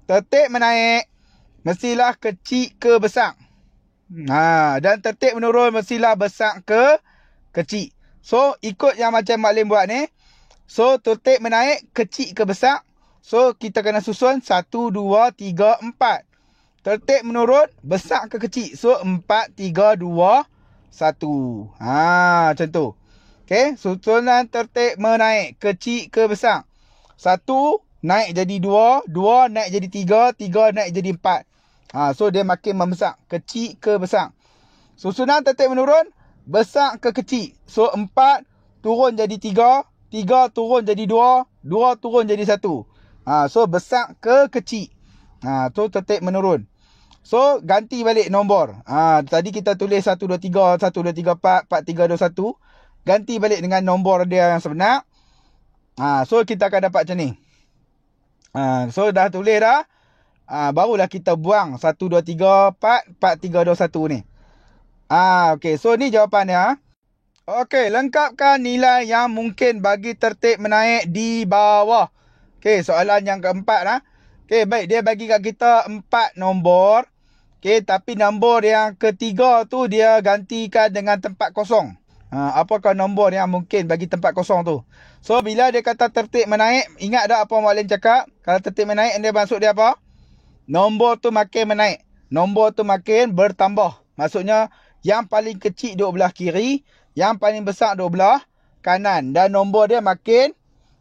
Tertib menaik mestilah kecil ke besar. Dan tertib menurun mestilah besar ke kecil. So ikut yang macam Mak Lim buat ni. So tertib menaik kecil ke besar. So kita kena susun 1, 2, 3, 4. Tertib menurun besar ke kecil. So 4, 3, 2, 1. Macam tu. Okay. Susunan tertib menaik kecil ke besar. 1 naik jadi 2. 2 naik jadi 3. 3 naik jadi 4. So dia makin membesar. Kecil ke besar. Susunan tertib menurun besar ke kecil. So 4 turun jadi 3. 3 turun jadi 2. 2 turun jadi 1. So besar ke kecil. So tertib menurun. So ganti balik nombor. Tadi kita tulis 1, 2, 3. 1, 2, 3, 4. 4, 3, 2, 1. Ganti balik dengan nombor dia yang sebenar. So kita akan dapat macam ni. So dah tulis dah. Barulah kita buang 1, 2, 3, 4. 4, 3, 2, 1 ni. Okay. So ni jawapan dia. Okay. Lengkapkan nilai yang mungkin bagi tertib menaik di bawah. Okay. Soalan yang keempat lah. Okay. Baik. Dia bagi kat kita 4 nombor. Okay. Tapi nombor yang ketiga tu dia gantikan dengan tempat kosong. Apakah nombor yang mungkin bagi tempat kosong tu? So bila dia kata tertib menaik, ingat tak apa Mak Lim cakap? Kalau tertib menaik, dia maksud dia apa? Nombor tu makin menaik. Nombor tu makin bertambah. Maksudnya yang paling kecil duduk belah kiri, yang paling besar duduk belah kanan. Dan nombor dia makin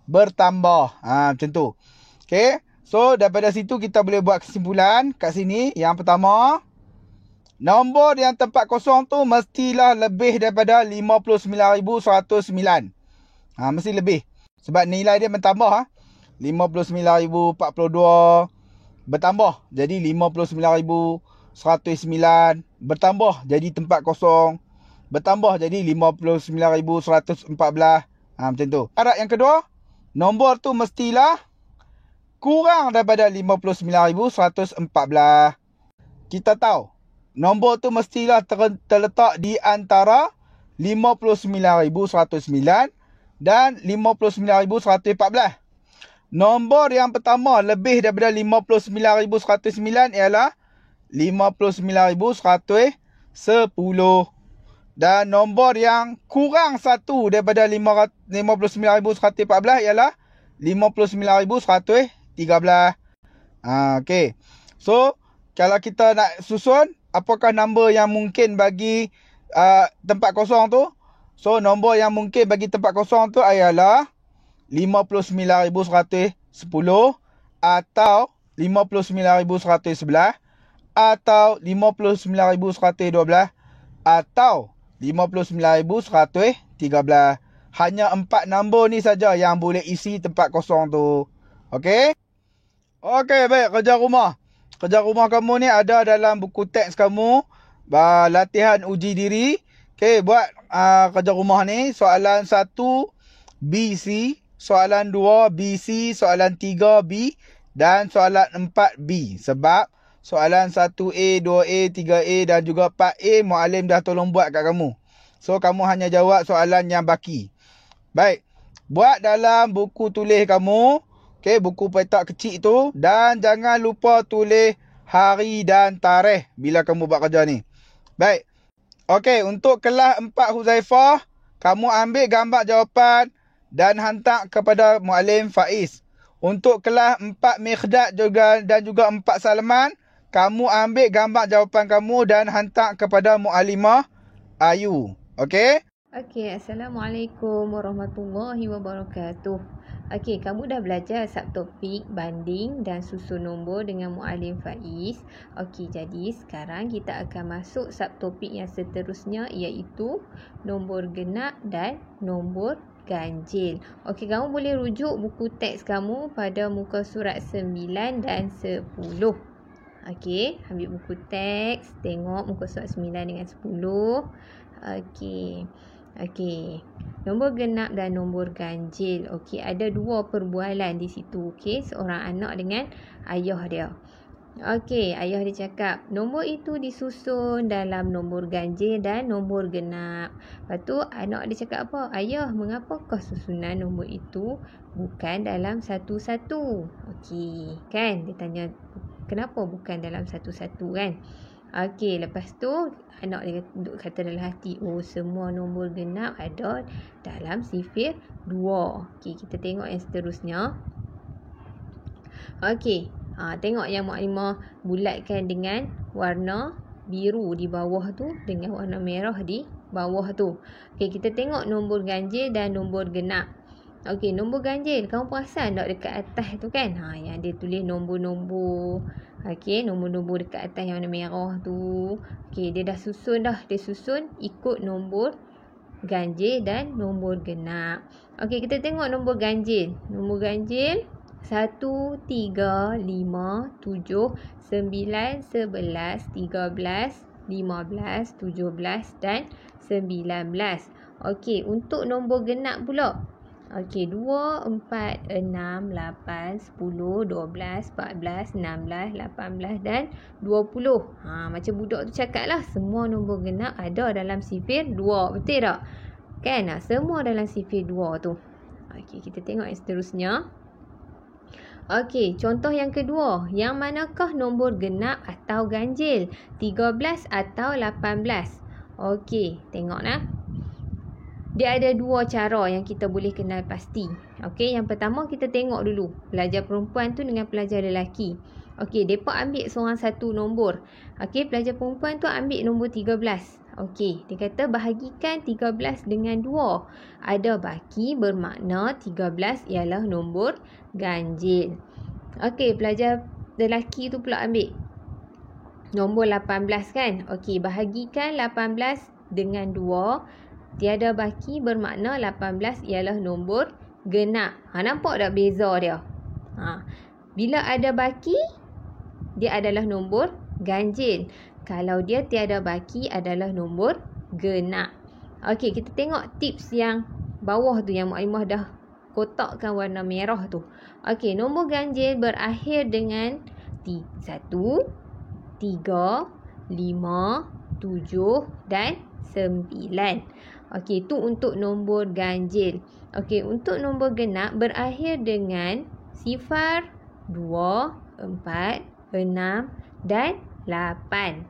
bertambah. Macam tu. Okay. So daripada situ kita boleh buat kesimpulan kat sini. Yang pertama, nombor yang tempat kosong tu mestilah lebih daripada 59,109. Mesti lebih. Sebab nilai dia bertambah. 59,042 bertambah. Jadi 59,109. Bertambah jadi tempat kosong. Bertambah jadi 59,114. Macam tu. Syarat yang kedua, nombor tu mestilah kurang daripada 59,114. Kita tahu nombor tu mestilah terletak di antara 59,109 dan 59,114. Nombor yang pertama lebih daripada 59,109 ialah 59,110. Dan nombor yang kurang 1 daripada 59,114 ialah 59,113. Okay. So kalau kita nak susun apakah nombor yang mungkin bagi tempat kosong tu? So nombor yang mungkin bagi tempat kosong tu ialah 59,110 atau 59,111 atau 59,112 atau 59,113. Hanya 4 nombor ni saja yang boleh isi tempat kosong tu. Okey? Okey, baik. Kerja rumah. Kerja rumah kamu ni ada dalam buku teks kamu. Latihan uji diri. Okey, buat kerja rumah ni. Soalan 1 BC. Soalan 2 BC. Soalan 3 B. Dan soalan 4 B. Sebab soalan 1A, 2A, 3A dan juga 4A Mak Lim dah tolong buat kat kamu. So, kamu hanya jawab soalan yang baki. Baik. Buat dalam buku tulis kamu. Okay, buku petak kecil tu. Dan jangan lupa tulis hari dan tarikh bila kamu buat kerja ni. Baik. Okay, untuk kelas 4 Huzaifah, kamu ambil gambar jawapan dan hantar kepada Muallim Faiz. Untuk kelas 4 Mikhdad juga dan juga 4 Salman, kamu ambil gambar jawapan kamu dan hantar kepada Muallimah Ayu. Okey? Okey, Assalamualaikum warahmatullahi wabarakatuh. Okey, kamu dah belajar subtopik, banding dan susun nombor dengan Muallim Faiz. Okey, jadi sekarang kita akan masuk subtopik yang seterusnya, iaitu nombor genap dan nombor ganjil. Okey, kamu boleh rujuk buku teks kamu pada muka surat 9 dan 10. Okey, ambil buku teks, tengok muka surat 9 dengan 10. Okey, nombor genap dan nombor ganjil. Okey, ada dua perbualan di situ. Okey, seorang anak dengan ayah dia. Okey, ayah dia cakap, nombor itu disusun dalam nombor ganjil dan nombor genap. Lepas tu, anak dia cakap apa? Ayah, mengapakah susunan nombor itu bukan dalam satu-satu? Okey, kan? Dia tanya, kenapa bukan dalam satu-satu, kan? Okey, lepas tu anak dia kata dalam hati, oh, semua nombor genap ada dalam sifir 2. Okey, kita tengok yang seterusnya. Okey, tengok yang Mukadimah bulatkan dengan warna biru di bawah tu dengan warna merah di bawah tu. Okey, kita tengok nombor ganjil dan nombor genap. Okey, nombor ganjil, kamu perasan tak dekat atas tu kan? Yang dia tulis nombor-nombor. Okey, nombor-nombor dekat atas yang warna merah tu. Okey, dia dah susun dah. Dia susun ikut nombor ganjil dan nombor genap. Okey, kita tengok nombor ganjil. Nombor ganjil 1, 3, 5, 7, 9, 11, 13, 15, 17 dan 19. Okey, untuk nombor genap pula. Okey, 2, 4, 6, 8, 10, 12, 14, 16, 18 dan 20. Macam budak tu cakap lah, semua nombor genap ada dalam sifir 2. Betul tak? Kan? Semua dalam sifir 2 tu. Okey, kita tengok yang seterusnya. Okey, contoh yang kedua. Yang manakah nombor genap atau ganjil? 13 atau 18? Okey, tengoklah. Dia ada dua cara yang kita boleh kenal pasti. Okey, yang pertama kita tengok dulu pelajar perempuan tu dengan pelajar lelaki. Okey, mereka ambil seorang satu nombor. Okey, pelajar perempuan tu ambil nombor 13. Okey, dia kata bahagikan 13 dengan 2. Ada baki bermakna 13 ialah nombor ganjil. Okey, pelajar lelaki tu pula ambil nombor 18 kan. Okey, bahagikan 18 dengan 2. Tiada baki bermakna 18 ialah nombor genap. Nampak tak beza dia? Bila ada baki, dia adalah nombor ganjil. Kalau dia tiada baki adalah nombor genap. Okey, kita tengok tips yang bawah tu yang Mukadimah dah kotakkan warna merah tu. Okey, nombor ganjil berakhir dengan 1, 3, 5, 7 dan 9. Okey, itu untuk nombor ganjil. Okey, untuk nombor genap berakhir dengan 0, 2, 4, 6 dan 8.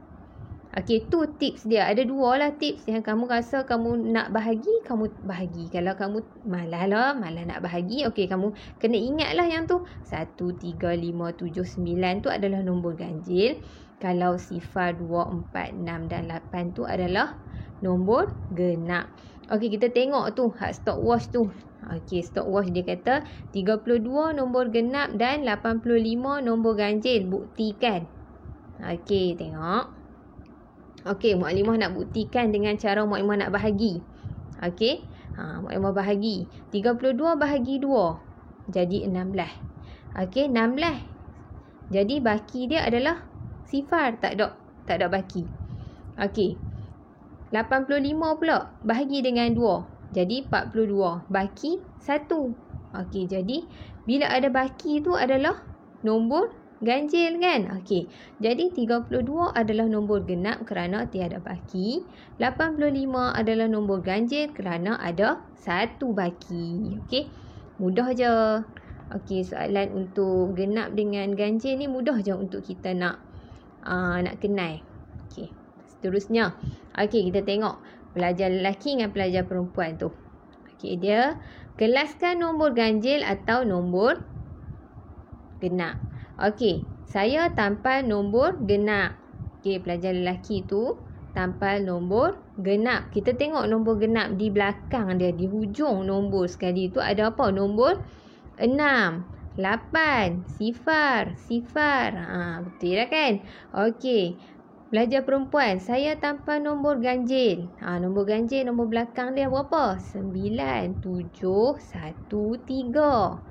Okey, tu tips dia. Ada dua lah tips yang kamu rasa kamu nak bahagi, kamu bahagi. Kalau kamu malas nak bahagi, okey, kamu kena ingatlah yang tu. 1, 3, 5, 7, 9 tu adalah nombor ganjil. Kalau 0, 2, 4, 6 dan 8 tu adalah nombor genap. Okey, kita tengok tu stopwatch tu. Okey, stopwatch dia kata 32 nombor genap dan 85 nombor ganjil. Buktikan. Okey, tengok. Okey, Mukadimah nak buktikan dengan cara Mukadimah nak bahagi. Okey, Mukadimah bahagi. 32 bahagi 2. Jadi 16. Okey, 16. Jadi baki dia adalah 0. Tak ada baki. Okey. 85 pula bahagi dengan 2. Jadi 42. Baki 1. Okey, jadi bila ada baki tu adalah nombor ganjil kan? Okey. Jadi 32 adalah nombor genap kerana tiada baki. 85 adalah nombor ganjil kerana ada satu baki. Okey. Mudah je. Okey, soalan untuk genap dengan ganjil ni mudah je untuk kita nak kenal. Okey. Seterusnya. Okey, kita tengok pelajar lelaki dengan pelajar perempuan tu. Okey, dia kelaskan nombor ganjil atau nombor genap. Okey, saya tampal nombor genap. Okey, pelajar lelaki tu tampal nombor genap. Kita tengok nombor genap di belakang dia, di hujung nombor sekali tu ada apa? Nombor 8, sifar. Betul dah kan? Okey. Belajar perempuan, saya tanpa nombor ganjil. Nombor ganjil, nombor belakang dia berapa? 9, 7, 1, 3.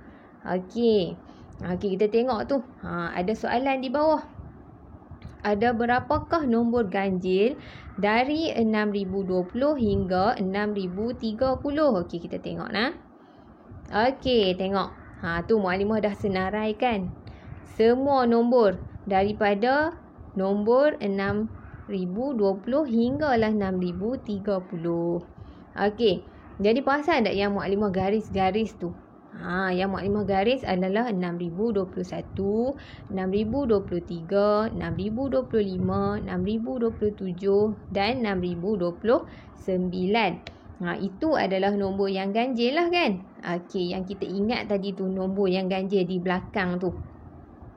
Okey. Kita tengok tu. Ada soalan di bawah. Ada berapakah nombor ganjil dari 6020 hingga 6030? Okey, kita tengok nah. Okey, tengok. Tu Mukadimah dah senaraikan semua nombor daripada nombor 6020 hinggalah 6030. Okey. Jadi perasan tak yang Mukadimah garis-garis tu? Yang Mukadimah garis adalah 6021, 6023, 6025, 6027 dan 6029. Itu adalah nombor yang ganjil lah kan? Okey, yang kita ingat tadi tu nombor yang ganjil di belakang tu.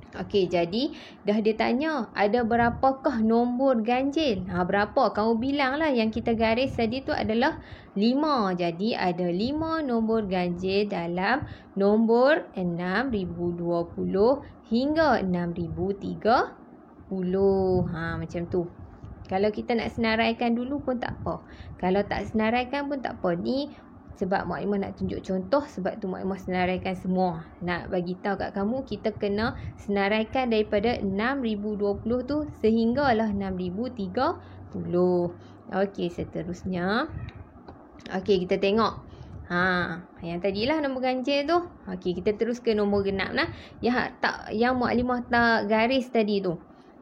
Okey, jadi dah dia tanya ada berapakah nombor ganjil? Berapa? Kamu bilang lah yang kita garis tadi tu adalah 5. Jadi ada 5 nombor ganjil dalam nombor 6020 hingga 6030. Macam tu. Kalau kita nak senaraikan dulu pun tak apa. Kalau tak senaraikan pun tak apa. Ni sebab Mukadimah nak tunjuk contoh, sebab tu Mukadimah senaraikan semua. Nak bagi tahu kat kamu, kita kena senaraikan daripada 6020 tu sehinggalah 6030. Okey, seterusnya. Okey, kita tengok. Yang tadilah nombor ganjil tu. Okey, kita terus ke nombor genap nah. Yang Mukadimah tak garis tadi tu.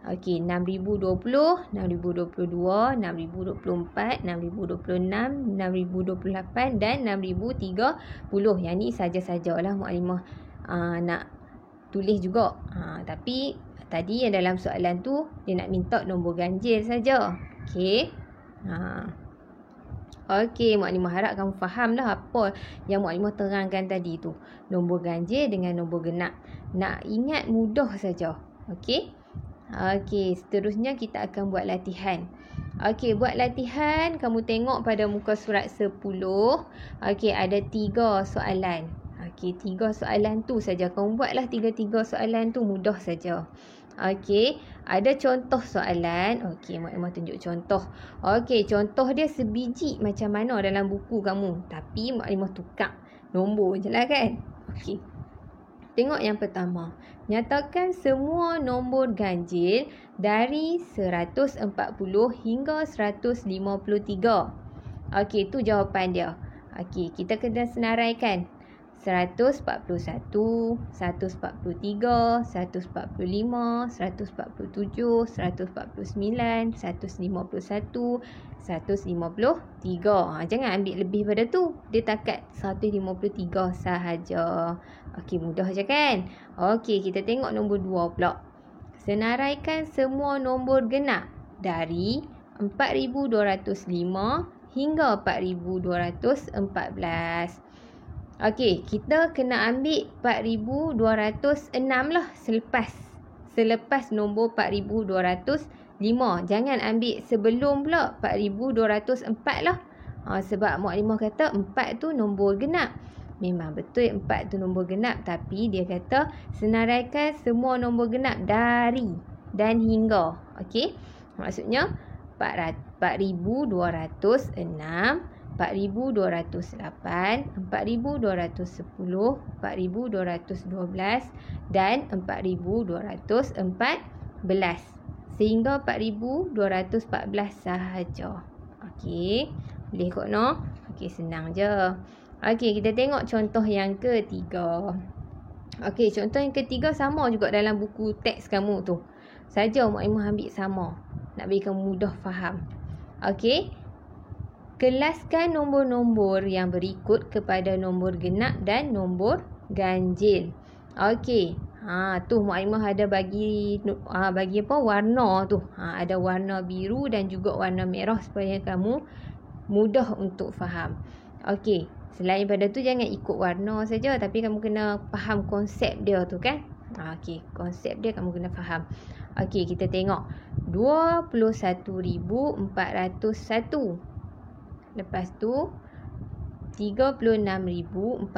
Okey, 6020, 6022, 6024, 6026, 6028 dan 6030. Yang ni saja-sajalah Mukadimah nak tulis juga. Tapi tadi yang dalam soalan tu dia nak minta nombor ganjil saja. Okey. Okey, Mukadimah harap kamu faham dah apa yang Mukadimah terangkan tadi tu. Nombor ganjil dengan nombor genap. Nak ingat mudah saja. Okey. Okey, seterusnya kita akan buat latihan. Okey, buat latihan. Kamu tengok pada muka surat 10. Okey, ada 3 soalan. Okey, 3 soalan tu saja. Kamu buatlah 3 soalan tu, mudah saja. Okey, ada contoh soalan. Okey, Mukadimah tunjuk contoh. Okey, contoh dia sebiji macam mana dalam buku kamu. Tapi Mukadimah tukar nombor je lah kan. Okey. Tengok yang pertama. Nyatakan semua nombor ganjil dari 140 hingga 153. Okey, itu jawapan dia. Okey, kita kena senaraikan. 141, 143, 145, 147, 149, 151, 153. Jangan ambil lebih pada tu. Dia takat 153 sahaja. Okey, mudah je kan? Okey, kita tengok nombor 2 pula. Senaraikan semua nombor genap dari 4205 hingga 4214. Okey, kita kena ambil 4206 lah selepas nombor 4205. Jangan ambil sebelum pula 4204 lah. Sebab Mukadimah kata 4 tu nombor genap. Memang betul 4 tu nombor genap, tapi dia kata senaraikan semua nombor genap dari dan hingga. Okey. Maksudnya 4206, 4208, 4210, 4212 dan 4214 sehingga 4214 sahaja. Okey, boleh kot no? Okey, senang je. Okey, kita tengok contoh yang ketiga. Okey, contoh yang ketiga sama juga dalam buku teks kamu tu. Saja Mukadimah ambil sama. Nak bagi kamu mudah faham. Okey. Kelaskan nombor-nombor yang berikut kepada nombor genap dan nombor ganjil. Okey. Tu Mukadimah ada bagi apa warna tu. Ada warna biru dan juga warna merah supaya kamu mudah untuk faham. Okey. Selain pada tu jangan ikut warna saja, tapi kamu kena faham konsep dia tu kan. Okey, konsep dia kamu kena faham. Okey, kita tengok 21,401. Lepas tu 36,480,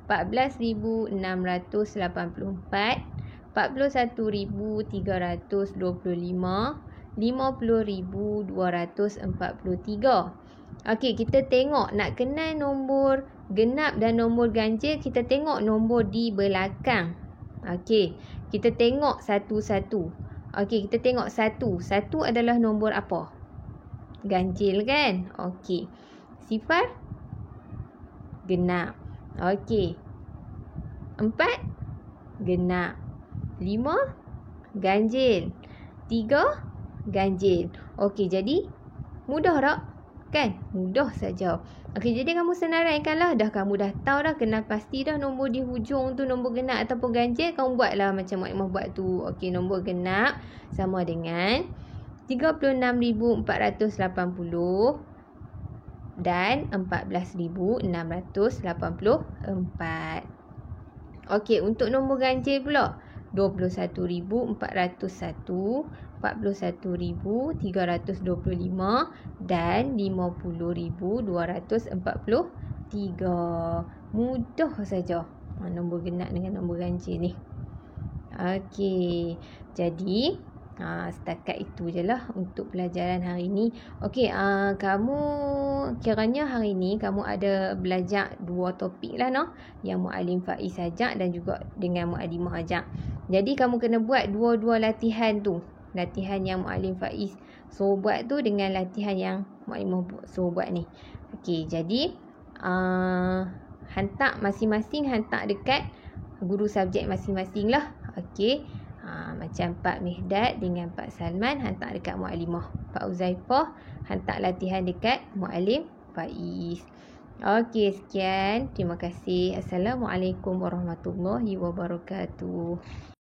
14,684, 41,325, 50,243. Okey, kita tengok nak kenal nombor genap dan nombor ganjil, kita tengok nombor di belakang. Okey, kita tengok satu-satu. Okey, kita tengok satu. Satu adalah nombor apa? Ganjil kan? Okey. Sifar genap. Okey. 4 genap. 5 ganjil. 3 ganjil. Okey, jadi mudah tak? Kan? Mudah saja. Okey, jadi kamu senaraikanlah. Kamu dah tahu dah, kenal pasti dah nombor di hujung tu nombor genap ataupun ganjil. Kamu buatlah macam Mak Imah buat tu. Okey, nombor genap sama dengan 36,480 dan 14,684. Okey, untuk nombor ganjil pula 21,401, 41,325 dan 50,243. Mudah saja nombor genap dengan nombor ganjil ni. Okey, jadi setakat itu je lah untuk pelajaran hari ni. Okey, kamu kiranya hari ni kamu ada belajar 2 topik lah yang Muallim Faiz ajak dan juga dengan Muallimah ajak. Jadi kamu kena buat dua-dua latihan tu. Latihan yang Muallim Faiz suruh buat tu dengan latihan yang Muallimah suruh buat ni. Okey, jadi hantar masing-masing, hantar dekat guru subjek masing-masing lah. Okey. Macam Pak Mihdad dengan Pak Salman hantar dekat Muallimah. Pak Uzaifah hantar latihan dekat Muallim Faiz. Okey, sekian. Terima kasih. Assalamualaikum warahmatullahi wabarakatuh.